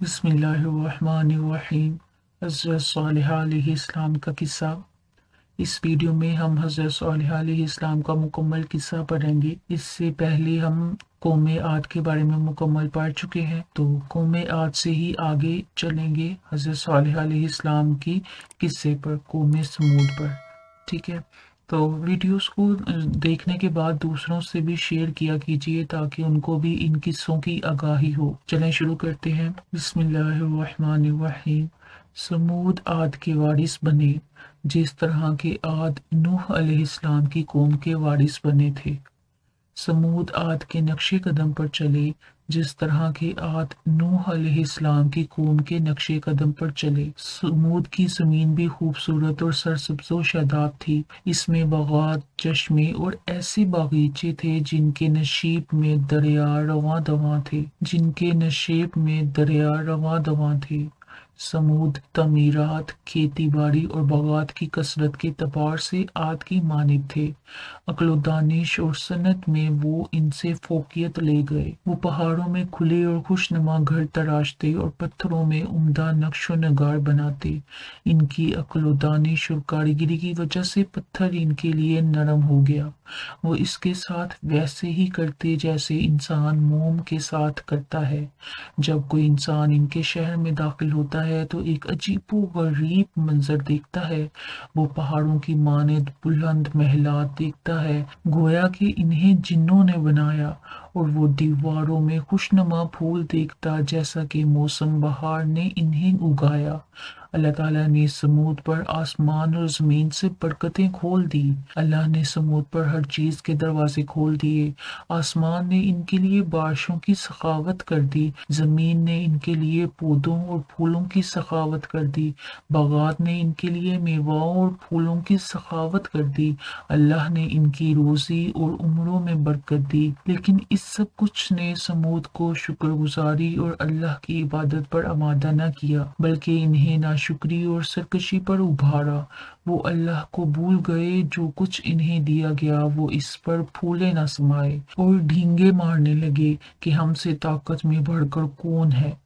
बिस्मिल्लाहिर्रहमानिर्रहीम। हज़रत सालेह अलैहिस्सलाम का किस्सा। इस वीडियो में हम हज़रत सालेह अलैहिस्सलाम का मुकम्मल किस्सा पढ़ेंगे। इससे पहले हम कौमे आद के बारे में मुकम्मल पढ़ चुके हैं, तो कौमे आद से ही आगे चलेंगे हज़रत सालेह अलैहिस्सलाम की किस्से पर, कौमे समूद पर। ठीक है, तो वीडियोस को देखने के बाद दूसरों से भी शेयर किया कीजिए ताकि उनको भी इन किस्सों की आगाही हो। चलें शुरू करते हैं। बिस्मिल्लाहिर्रहमानिर्रहीम। समूद आद के वारिस बने जिस तरह के आद नूह अलैहिस्सलाम की कौम के वारिस बने थे। समूद आद के नक्शे कदम पर चले जिस तरह के आद नूह अलैहिस्सलाम की कौम के नक्शे कदम पर चले। समूद की जमीन भी खूबसूरत और सरसब्ज़ो शादाब थी। इसमें बागात, चश्मे और ऐसे बागीचे थे जिनके नशीब में दरिया रवां दवां थे। समूद तमीरात, खेती बाड़ी और बागात की कसरत के तबार से आद की मानिब थे। अक्ल दानिश और सनत में वो इनसे फोकियत ले गए। वो पहाड़ों में खुले और खुशनुमा घर तराशते और पत्थरों में उम्दा नक्शो नगार बनाते। इनकी अक्ल दानिश और कारीगरी की वजह से पत्थर इनके लिए नरम हो गया। वो इसके साथ वैसे ही करते जैसे इंसान मोम के साथ करता है। जब कोई इंसान इनके शहर में दाखिल होता है तो एक अजीबो गरीब मंजर देखता है। वो पहाड़ों की मानद बुलंद महलात देखता है, गोया कि इन्हें जिन्नों ने बनाया, और वो दीवारों में खुशनुमा फूल देखता जैसा कि मौसम बहार ने इन्हें उगाया। अल्लाह ताला ने समूद पर आसमान और जमीन से बरकतें खोल दी। अल्लाह ने समूद पर हर चीज के दरवाजे खोल दिए। आसमान ने इनके लिए बारिशों की सखावत कर दी, जमीन ने इनके लिए पौधों और फूलों की सखावत कर दी, बागात ने इनके लिए मेवाओं और फूलों की सखावत कर दी। अल्लाह ने इनकी रोजी और उम्रों में बरकत दी। लेकिन इस सब कुछ ने समूद को शुक्रगुजारी और अल्लाह की इबादत पर आमादा न किया, बल्कि इन्हें नाशुक्री और सरकशी पर उभारा। वो अल्लाह को भूल गए। जो कुछ इन्हें दिया गया वो इस पर फूले न समाये और ढींगे मारने लगे कि हमसे ताकत में बढ़कर कौन है।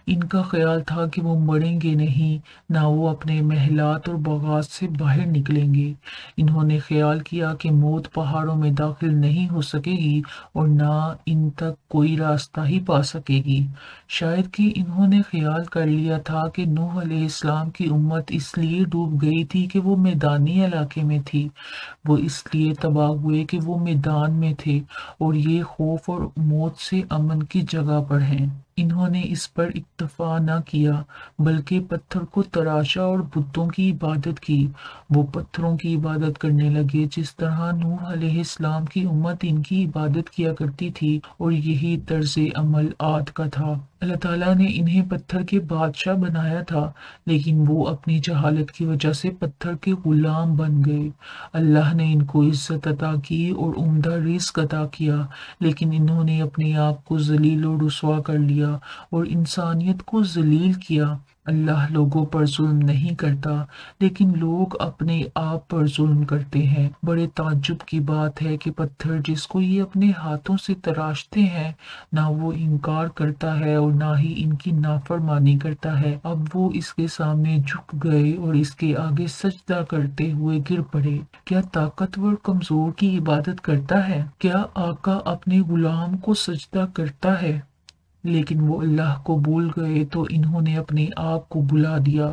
इनका ख्याल था कि वो मरेंगे नहीं, ना वो अपने महलात और बागात से बाहर निकलेंगे। इन्होंने ख्याल किया कि मौत पहाड़ों में दाखिल नहीं हो सकेगी और ना इन तक कोई रास्ता ही पा सकेगी। शायद कि इन्होंने ख्याल कर लिया था कि नूह अलैहिस्सलाम की उम्मत इसलिए डूब गई थी कि वो मैदानी इलाके में थी। वो इसलिए तबाह हुए कि वो मैदान में थे और ये खौफ और मौत से अमन की जगह पर हैं। इन्होंने इस पर इक्तफा न किया, बल्कि पत्थर को तराशा और बुतों की इबादत की। वो पत्थरों की इबादत करने लगे जिस तरह नूह अलैहिस्सलाम की उम्मत इनकी इबादत किया करती थी, और यही तर्ज अमल आद का था। अल्लाह ताला ने इन्हें पत्थर के बादशाह बनाया था, लेकिन वो अपनी जहालत की वजह से पत्थर के गुलाम बन गए। अल्लाह ने इनको इज्जत अता की और उम्दा रिज़्क अता किया, लेकिन इन्होंने अपने आप को जलील और रुसवा कर लिया और इंसानियत को जलील किया। अल्लाह लोगों पर जुल्म नहीं करता, लेकिन लोग अपने आप पर जुल्म करते हैं। बड़े ताज्जुब की बात है कि पत्थर जिसको ये अपने हाथों से तराशते हैं, ना वो इनकार करता है और ना ही इनकी नाफरमानी करता है। अब वो इसके सामने झुक गए और इसके आगे सजदा करते हुए गिर पड़े। क्या ताकतवर कमजोर की इबादत करता है? क्या आका अपने गुलाम को सजदा करता है? लेकिन वो अल्लाह को भूल गए तो इन्होंने अपने आप को बुला दिया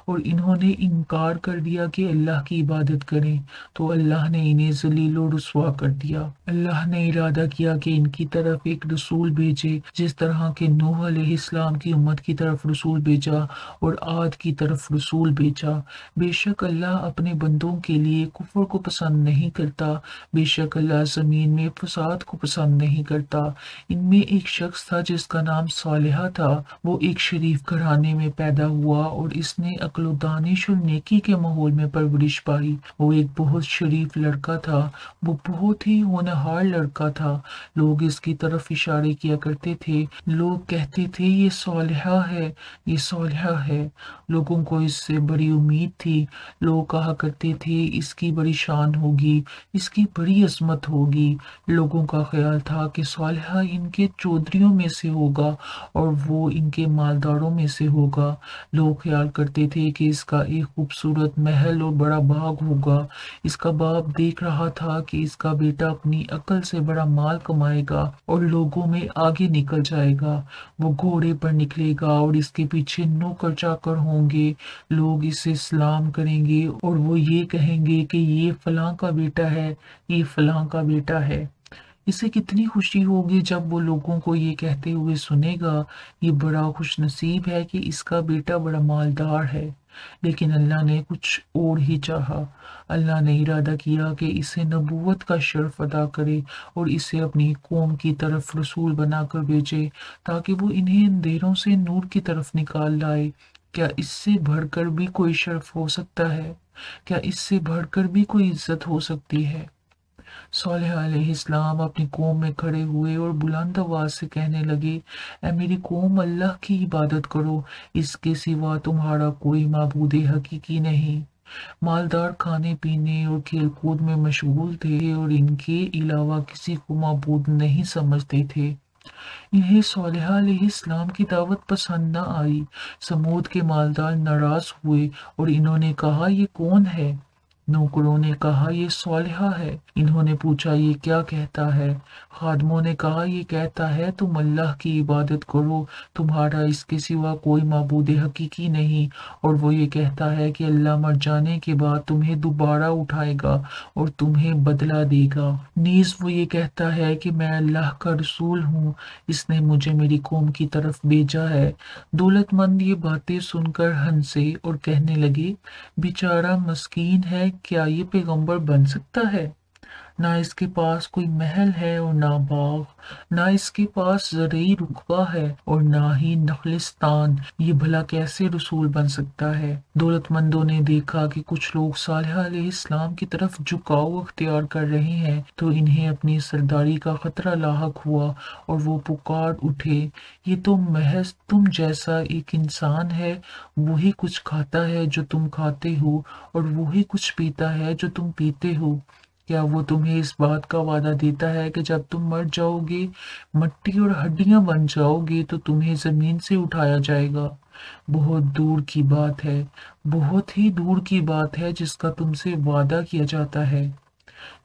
और इन्होंने इनकार कर दिया कि अल्लाह की इबादत करें, तो अल्लाह ने इन्हें जलील और रुसवा कर दिया। अल्लाह ने इरादा किया कि इनकी तरफ एक रसूल भेजे जिस तरह के नूह अलैहिस्सलाम की उम्मत की तरफ रसूल भेजा और आद की तरफ रसूल भेजा। बेशक अल्लाह अपने बंदों के लिए कुफ्र को पसंद नहीं करता। बेशक अल्लाह जमीन में फसाद को पसंद नहीं करता। इनमें एक शख्स था जिसका नाम सालेहा था। वो एक शरीफ घराने में पैदा हुआ और इसने ने अक्ल व दानिश और नेकी के माहौल में परवरिश पाई। वो एक बहुत शरीफ लड़का था, वो बहुत ही होनहार लड़का था। लोग इसकी तरफ इशारे किया करते थे, लोग कहते थे ये सौलिहा है, ये सौलिहा है। लोगों को इससे बड़ी उम्मीद थी। लोग कहा करते थे इसकी बड़ी शान होगी, इसकी बड़ी अजमत होगी। लोगों का ख्याल था कि सौलिहा इनके चौधरियों में से होगा और वो इनके मालदारों में से होगा। लोग ख्याल करते थे कि इसका एक खूबसूरत महल और बड़ा बाग होगा। इसका बाप देख रहा था कि इसका बेटा अपनी अकल से बड़ा माल कमाएगा और लोगों में आगे निकल जाएगा। वो घोड़े पर निकलेगा और इसके पीछे नौकर चाकर होंगे। लोग इसे सलाम करेंगे और वो ये कहेंगे कि ये फलां का बेटा है, ये फलां का बेटा है। इसे कितनी खुशी होगी जब वो लोगों को ये कहते हुए सुनेगा, ये बड़ा खुश नसीब है कि इसका बेटा बड़ा मालदार है। लेकिन अल्लाह ने कुछ और ही चाहा। अल्लाह ने इरादा किया कि इसे नबूवत का शर्फ अदा करे और इसे अपनी कौम की तरफ रसूल बनाकर भेजे, ताकि वो इन्हें अंधेरों से नूर की तरफ निकाल लाए। क्या इससे बढ़कर भी कोई शर्फ हो सकता है? क्या इससे बढ़कर भी कोई इज्जत हो सकती है? सॉलेह अलैहिस्सलाम अपनी कौम में खड़े हुए और बुलंद आवाज से कहने लगे, ऐ मेरी कौम, अल्लाह की इबादत करो, इसके सिवा तुम्हारा कोई माबूद हकीकी नहीं। मालदार खाने पीने और खेलकूद में मशगूल थे और इनके अलावा किसी को माबूद नहीं समझते थे। इन्हें सॉलेह अलैहिस्सलाम की दावत पसंद न आई। समूद के मालदार नाराज हुए और इन्होंने कहा, ये कौन है? नौकरों ने कहा, ये सॉलिहा है। इन्होंने पूछा, ये क्या कहता है? खादमों ने कहा, ये कहता है तुम अल्लाह की इबादत करो, तुम्हारा इसके सिवा कोई माबूद हकीकी नहीं। और वो ये कहता है कि अल्लाह मर जाने के बाद तुम्हें दोबारा उठाएगा और तुम्हें बदला देगा। नीज वो ये कहता है कि मैं अल्लाह का रसूल हूँ, इसने मुझे मेरी कौम की तरफ भेजा है। दौलतमंद ये बातें सुनकर हंसे और कहने लगे, बेचारा मस्कीन है, क्या ये पैगंबर बन सकता है? ना इसके पास कोई महल है और ना बाग, ना इसके पास ज़रई रुकबा है और ना ही नखलिस्तान। ये भला कैसे रसूल बन सकता है? दौलतमंदों ने देखा कि कुछ लोग सालेह अलैहिस्सलाम की तरफ झुकाव अख्तियार कर रहे हैं, तो इन्हें अपनी सरदारी का खतरा लाहक हुआ और वो पुकार उठे, ये तो महज तुम जैसा एक इंसान है। वही कुछ खाता है जो तुम खाते हो और वही कुछ पीता है जो तुम पीते हो। क्या वो तुम्हें इस बात का वादा देता है कि जब तुम मर जाओगे, मिट्टी और हड्डियां बन जाओगे, तो तुम्हें जमीन से उठाया जाएगा? बहुत दूर की बात है, बहुत ही दूर की बात है जिसका तुमसे वादा किया जाता है।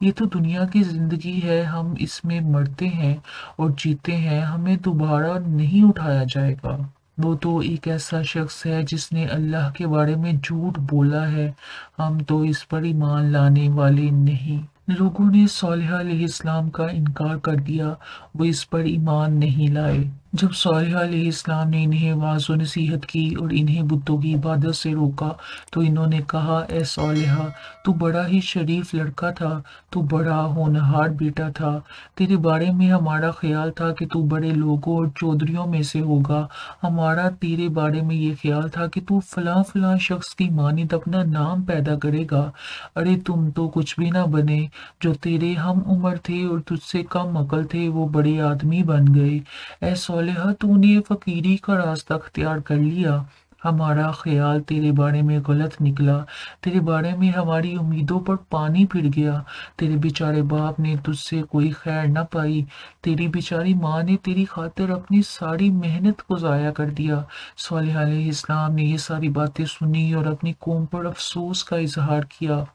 ये तो दुनिया की जिंदगी है, हम इसमें मरते हैं और जीते हैं, हमें दोबारा नहीं उठाया जाएगा। वो तो एक ऐसा शख्स है जिसने अल्लाह के बारे में झूठ बोला है, हम तो इस पर ईमान लाने वाले नहीं। लोगों ने सॉलिह अलैहिस्सलाम का इनकार कर दिया, वो इस पर ईमान नहीं लाए। जब सॉलिह अलैहिस्सलाम ने इन्हें वाज़ व नसीहत की और इन्हें बुतों की इबादत से रोका, तो इन्होंने कहा, ए सॉलिह, तू बड़ा ही शरीफ लड़का था, तू बड़ा होनहार बेटा था। तेरे बारे में हमारा ख्याल था कि तू बड़े लोगों और चौधरियों में से होगा। हमारा तेरे बारे में ये ख्याल था कि तू फलां फलां शख्स की मानिद अपना नाम पैदा करेगा। अरे तुम तो कुछ भी ना बने। जो तेरे हम उम्र थे और तुझसे कम अकल थे, वो बड़े आदमी बन गए। ऐ सॉलिहा, तूने फकीरी का रास्ता अख्तियार कर लिया। हमारा ख्याल तेरे बारे में गलत निकला, तेरे बारे में हमारी उम्मीदों पर पानी फिर गया। तेरे बेचारे बाप ने तुझसे कोई खैर न पाई, तेरी बेचारी माँ ने तेरी खातिर अपनी सारी मेहनत को जाया कर दिया। सॉलिह अलैहिस्सलाम ने ये सारी बातें सुनी और अपनी कौम पर अफसोस का इजहार किया।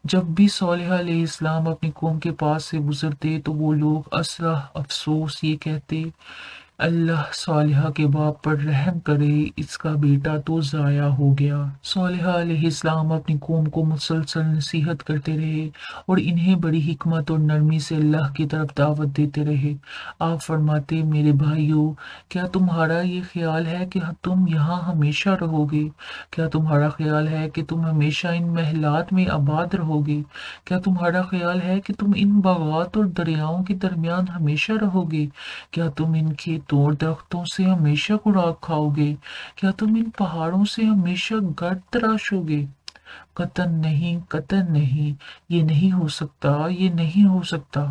जब भी सॉलिह अलैहिस्सलाम अपनी कौम के पास से गुजरते, तो वो लोग असरा अफसोस ये कहते, अल्लाह सॉलिहा के बाप पर रहम करे, इसका बेटा तो ज़ाया हो गया। सॉलिह अलैहिस्सलाम अपनी कौम को मुसलसल नसीहत करते रहे और इन्हें बड़ी हिकमत और नरमी से अल्लाह की तरफ दावत देते रहे। आप फरमाते, मेरे भाइयों, क्या तुम्हारा ये ख्याल है कि तुम यहाँ हमेशा रहोगे? क्या तुम्हारा ख्याल है कि तुम हमेशा इन महलात में आबाद रहोगे? क्या तुम्हारा ख्याल है कि तुम इन बागात और दरियाओं के दरमियान हमेशा रहोगे? क्या तुम इन खेतों पत्तों और दरख्तों से हमेशा खुराक खाओगे? क्या तुम इन पहाड़ों से हमेशा घर तराशोगे? कतन नहीं, कतन नहीं, ये नहीं हो सकता, ये नहीं हो सकता।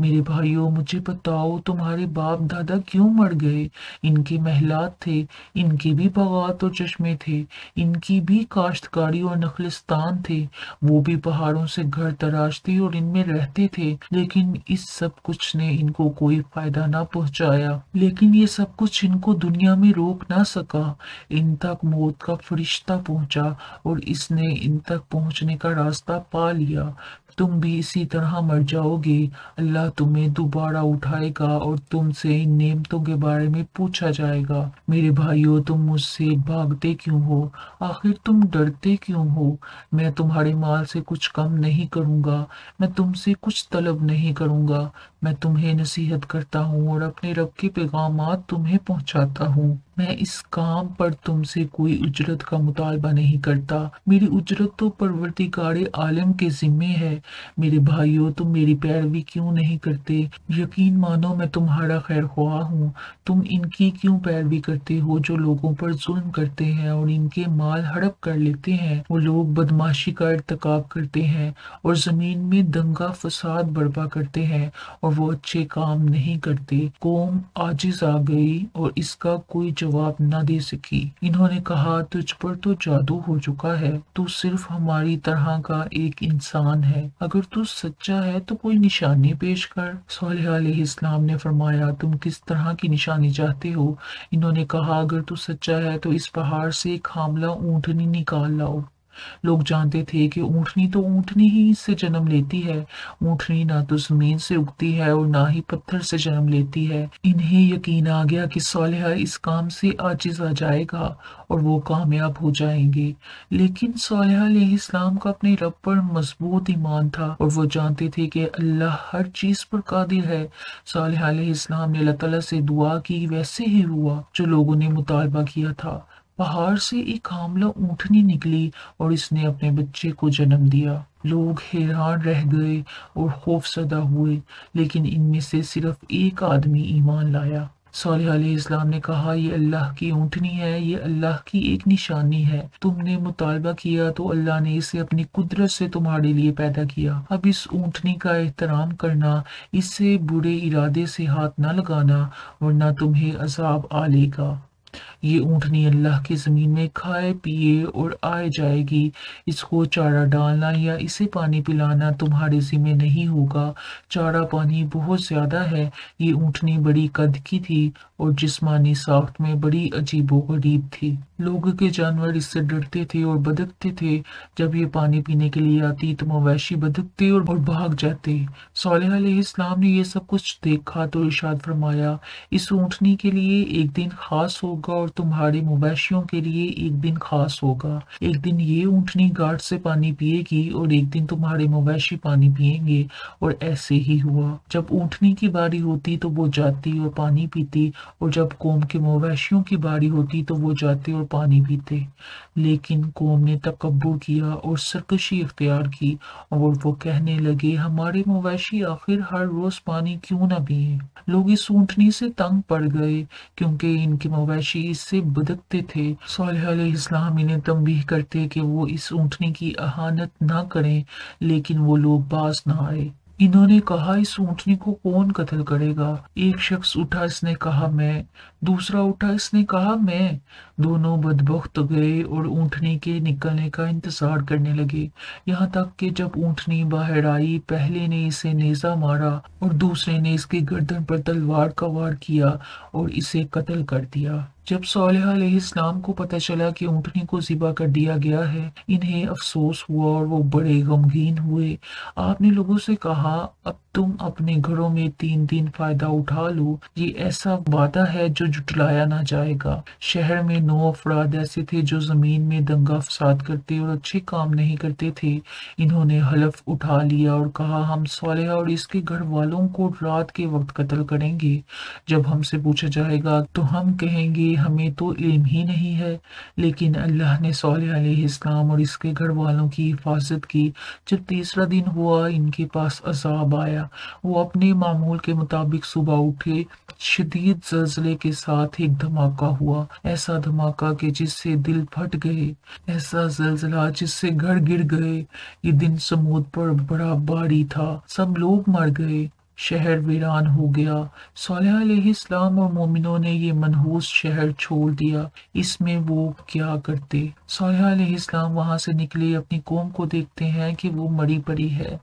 मेरे भाइयों, मुझे बताओ, तुम्हारे बाप दादा क्यों मर गए? इनके महलात थे, इनके भी बागात और चश्मे थे, इनकी भी काश्तकारी और नखलिस्तान थे। वो भी पहाड़ों से घर तराशते और इनमें रहते थे, लेकिन इस सब कुछ ने इनको कोई फायदा ना पहुंचाया। लेकिन ये सब कुछ इनको दुनिया में रोक ना सका। इन तक मौत का फरिश्ता पहुंचा और इसने इन तक पहुंचने का रास्ता पा लिया। तुम भी इसी तरह मर जाओगे। अल्लाह तुम्हें दोबारा उठाएगा और तुमसे इन नेमतों के बारे में पूछा जाएगा। मेरे भाइयों, तुम मुझसे भागते क्यों हो? आखिर तुम डरते क्यों हो? मैं तुम्हारे माल से कुछ कम नहीं करूंगा, मैं तुमसे कुछ तलब नहीं करूंगा। मैं तुम्हें नसीहत करता हूँ और अपने रब के पैगामात तुम्हें पहुंचाता हूँ। मैं इस काम पर तुमसे कोई उजरत का मुतालबा नहीं करता। मेरी उजरत तो परवरदिगारे आलम के जिम्मे है। मेरे भाइयों, तुम मेरी पैरवी क्यों नहीं करते? यकीन मानो मैं तुम्हारा खैर ख्वाह हूँ। तुम इनकी क्यों पैरवी करते हो जो लोगों पर जुल्म करते हैं और इनके माल हड़प कर लेते हैं? वो लोग बदमाशी का इर्तिकाब करते हैं और जमीन में दंगा फसाद बर्पा करते हैं और वो अच्छे काम नहीं करते। कौम आजिज आ गई और इसका कोई जवाब न दे सकी। इन्होंने कहा, तुझ पर तो जादू हो चुका है, तू सिर्फ हमारी तरह का एक इंसान है। अगर तू सच्चा है तो कोई निशानी पेश कर। सॉलेह अलैहिस्सलाम ने फरमाया, तुम किस तरह की निशानी चाहते हो? इन्होंने कहा, अगर तू सच्चा है तो इस पहाड़ से एक हामला ऊंटनी निकाल लाओ। लोग जानते थे कि ऊंटनी तो ऊंटनी ही इससे जन्म लेती है। ऊंटनी ना तो जमीन से उगती है और ना ही पत्थर से जन्म लेती है। इन्हें यकीन आ गया कि सालेहा इस काम से आजिज आ जाएगा और वो कामयाब हो जाएंगे। लेकिन सालेहा अलैहिस्सलाम का अपने रब पर मजबूत ईमान था और वो जानते थे कि अल्लाह हर चीज पर कादिर है। सालेहा अलैहिस्सलाम ने अल्लाह ताला से दुआ की, वैसे ही हुआ जो लोगों ने मुतालबा किया था। पहाड़ से एक हामला ऊंटनी निकली और इसने अपने बच्चे को जन्म दिया। लोग हैरान रह गए और खौफजदा हुए, लेकिन इनमें से सिर्फ एक आदमी ईमान लाया। सालेह अलैहिस्सलाम ने कहा, ये अल्लाह की ऊंटनी है, ये अल्लाह की एक निशानी है। तुमने मुतालबा किया तो अल्लाह ने इसे अपनी कुदरत से तुम्हारे लिए पैदा किया। अब इस ऊंटनी का एहतराम करना, इससे बुरे इरादे से हाथ न लगाना, वरना तुम्हें अजाब आ लेगा। ये ऊंटनी अल्लाह की जमीन में खाए पिए और आए जाएगी। इसको चारा डालना या इसे पानी पिलाना तुम्हारे जिम्मे नहीं होगा। चारा पानी बहुत ज्यादा है। ये ऊंटनी बड़ी कद की थी और जिस्मानी साख्त में बड़ी अजीबोगरीब थी। लोगों के जानवर इससे डरते थे और बदकते थे। जब ये पानी पीने के लिए आती तो मवेशी बदकते और भाग जाते। सालेह अलैहिस्सलाम ने ये सब कुछ देखा तो इरशाद फरमाया, इस ऊंटनी के लिए एक दिन खास होगा और तुम्हारे मवेशियों के लिए एक दिन खास होगा। एक दिन ये ऊंटनी गांठ से पानी पिएगी और एक दिन तुम्हारे मवेशी पानी पिएंगे। और ऐसे ही हुआ। जब ऊंटनी की बारी होती तो वो जाती और पानी पीती, और जब कौम के मवेशियों की बारी होती तो वो जाते और पानी पीते। लेकिन कौम ने तकब्बुर किया और सरकशी इख्तियार की और वो कहने लगे, हमारे मवेशी आखिर हर रोज पानी क्यों ना पिए। लोग इस ऊंटनी से तंग पड़ गए क्योंकि इनके मवेशी इससे बदकते थे। सालेह अलैहिस्सलाम इन्हें तंबीह करते कि वो इस ऊंटनी की अहानत ना करें, लेकिन वो लोग बाज ना आए। इन्होंने कहा, इस ऊंटनी को कौन कत्ल करेगा? एक शख्स उठा, इसने कहा मैं। दूसरा उठा, इसने कहा मैं। दोनों बदबख्त गए और ऊंटनी के निकलने का इंतजार करने लगे। यहाँ तक कि जब ऊंटनी बाहर आई, पहले ने इसे नेजा मारा और दूसरे ने इसकी गर्दन पर तलवार का वार किया और इसे कत्ल कर दिया। जब सालेह अलैहिस्सलाम को पता चला कि ऊंटनी को ज़िबा कर दिया गया है, इन्हें अफसोस हुआ और वो बड़े गमगीन हुए। आपने लोगों से कहा, अब तुम अपने घरों में 3 दिन फायदा उठा लो। ये ऐसा वादा है जो जुटलाया ना जाएगा। शहर में 9 अफराद ऐसे थे जो जमीन में दंगा फसाद करते और अच्छे काम नहीं करते थे। इन्होंने हलफ उठा लिया और कहा, हम सालेह और इसके घर वालों को रात के वक्त कत्ल करेंगे। जब हमसे पूछा जाएगा तो हम कहेंगे, हमें तो इल्म ही नहीं है। लेकिन अल्लाह ने सालेह अलैहिस्सलाम और इसके घर वालों की हिफाजत की। जब तीसरा दिन हुआ, इनके पास अजाब आया। गया। वो अपने मामूल के मुताबिक सुबह उठे। शदीद ज़लज़ले के साथ एक धमाका हुआ, ऐसा धमाका कि जिससे दिल फट गए, ऐसा ज़लज़ला जिससे घर गिर गए। ये दिन समूद पर बड़ा भारी था, सब लोग मर गए, शहर वीरान हो गया। सालेह अलैहिस्सलाम और मोमिनों ने ये मनहूस शहर छोड़ दिया, इसमें वो क्या करते। सालेह अलैहिस्सलाम वहां से निकले, अपनी कौम को देखते हैं कि वो मरी पड़ी है।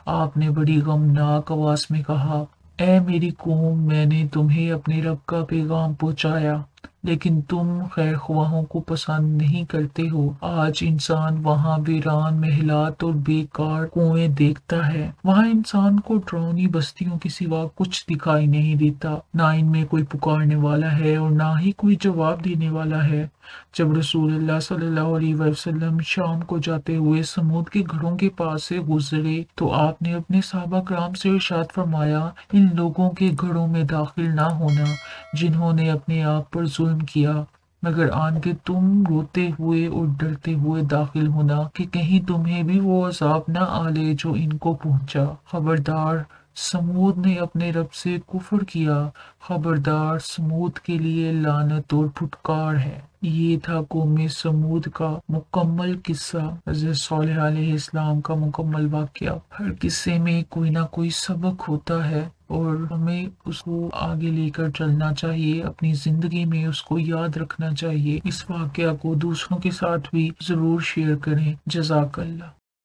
आपने बड़ी गमनाक आवाज में कहा, ऐ मेरी कौम, मैंने तुम्हें अपने रब का पैगाम पहुंचाया, लेकिन तुम खैर ख्वाहों को पसंद नहीं करते हो। आज इंसान वहाँ वीरान महलात और बेकार कुएं देखता है। वहाँ इंसान को डरावनी बस्तियों के सिवा कुछ दिखाई नहीं देता। ना इनमें कोई पुकारने वाला है और ना ही कोई जवाब देने वाला है। जब रसूलुल्लाह सल्लल्लाहु अलैहि वसल्लम शाम को जाते हुए समूद के घरों के पास से गुजरे तो आपने अपने सहाबा कराम से इरशाद फरमाया, इन लोगों के घरों में दाखिल ना होना जिन्होंने अपने आप पर जुल्म किया, मगर आन के तुम रोते हुए और डरते हुए दाखिल होना कि कहीं तुम्हें भी वो अजाब न आ ले जो इनको पहुंचा। खबरदार, समूद ने अपने रब से कुफर किया। खबरदार, समूद के लिए लानत और फुटकार है। ये था कौम समूद का मुकम्मल किस्सा, हज़रत सालेह अलैहिस्सलाम का मुकम्मल वाक़या। हर किस्से में कोई ना कोई सबक होता है और हमें उसको आगे लेकर चलना चाहिए, अपनी जिंदगी में उसको याद रखना चाहिए। इस वाक़या को दूसरों के साथ भी जरूर शेयर करें। जज़ाकल्लाह।